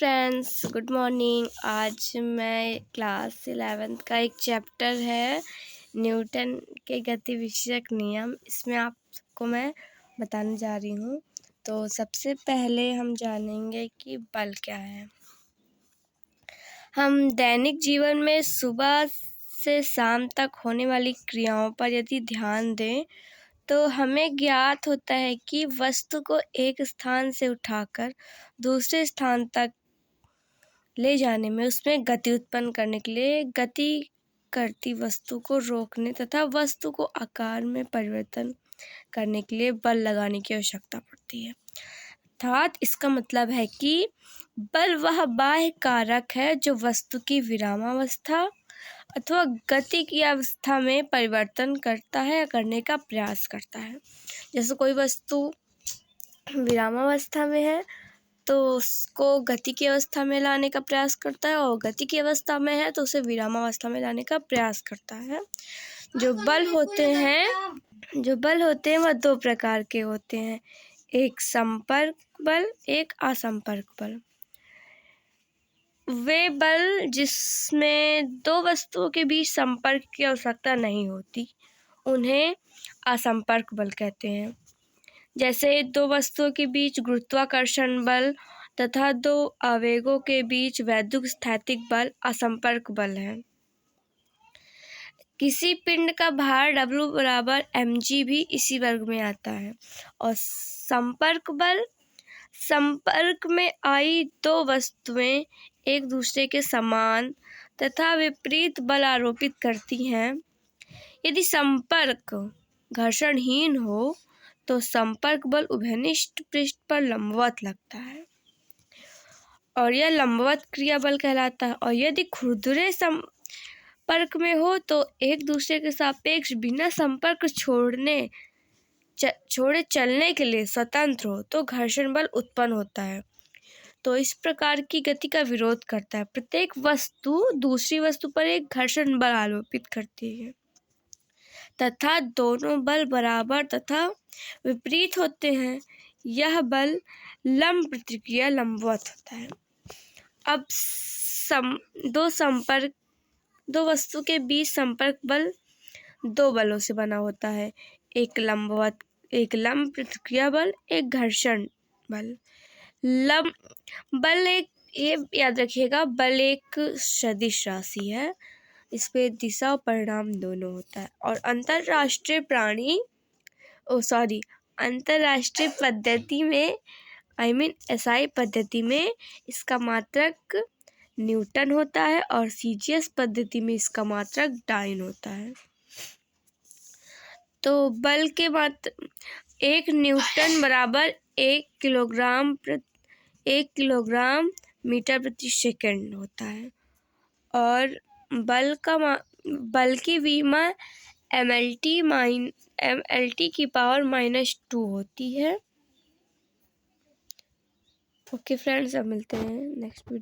Friends, good morning. आज मैं class 11th का एक चैप्टर है न्यूटन के गति विषयक नियम, इसमें आपको मैं बताने जा रही हूँ। तो सबसे पहले हम जानेंगे कि बल क्या है। हम दैनिक जीवन में सुबह से शाम तक होने वाली क्रियाओं पर यदि ध्यान दें तो हमें ज्ञात होता है कि वस्तु को एक स्थान से उठाकर दूसरे स्थान तक ले जाने में उसमें गति उत्पन्न करने के लिए गति करती वस्तु को रोकने तथा वस्तु को आकार में परिवर्तन करने के लिए बल लगाने की आवश्यकता पड़ती है। अर्थात इसका मतलब है कि बल वह बाह्य कारक है जो वस्तु की विरामावस्था अथवा गति की अवस्था में परिवर्तन करता है या करने का प्रयास करता है। जैसे कोई वस्तु विरामावस्था में है तो उसको गति की अवस्था में लाने का प्रयास करता है, और गति की अवस्था में है तो उसे विरामावस्था में लाने का प्रयास करता है। जो बल होते हैं वह दो प्रकार के होते हैं, एक संपर्क बल, एक असंपर्क बल। वे बल जिसमें दो वस्तुओं के बीच संपर्क की आवश्यकता नहीं होती उन्हें असंपर्क बल कहते हैं। जैसे दो वस्तुओं के बीच गुरुत्वाकर्षण बल तथा दो आवेगों के बीच वैद्युतस्थैतिक बल असंपर्क बल है। किसी पिंड का भार W बराबर mg भी इसी वर्ग में आता है। और संपर्क बल, संपर्क में आई दो वस्तुएं एक दूसरे के समान तथा विपरीत बल आरोपित करती हैं। यदि संपर्क घर्षणहीन हो तो संपर्क बल उभयनिष्ठ पृष्ठ पर लंबवत लगता है और यह लंबवत क्रिया बल कहलाता है। और यदि खुरदुरे संपर्क में हो तो एक दूसरे के सापेक्ष बिना संपर्क छोड़े चलने के लिए स्वतंत्र हो तो घर्षण बल उत्पन्न होता है। तो इस प्रकार की गति का विरोध करता है। प्रत्येक वस्तु दूसरी वस्तु पर एक घर्षण बल आरोपित करती है तथा दोनों बल बराबर तथा विपरीत होते हैं। यह बल लंब प्रतिक्रिया लंबवत होता है। अब दो वस्तु के बीच संपर्क बल दो बलों से बना होता है, एक लंब प्रतिक्रिया बल, एक घर्षण बल। ये याद रखिएगा, बल एक सदिश राशि है, इस पे दिशा और परिणाम दोनों होता है। और अंतरराष्ट्रीय पद्धति में SI पद्धति में इसका मात्रक न्यूटन होता है और CGS पद्धति में इसका मात्रक डाइन होता है। तो बल के मात्रक 1 न्यूटन बराबर 1 किलोग्राम मीटर प्रति सेकंड होता है। और बल की विमा MLT की पावर -2 होती है। ओके फ्रेंड्स, अब मिलते हैं नेक्स्ट वीडियो में।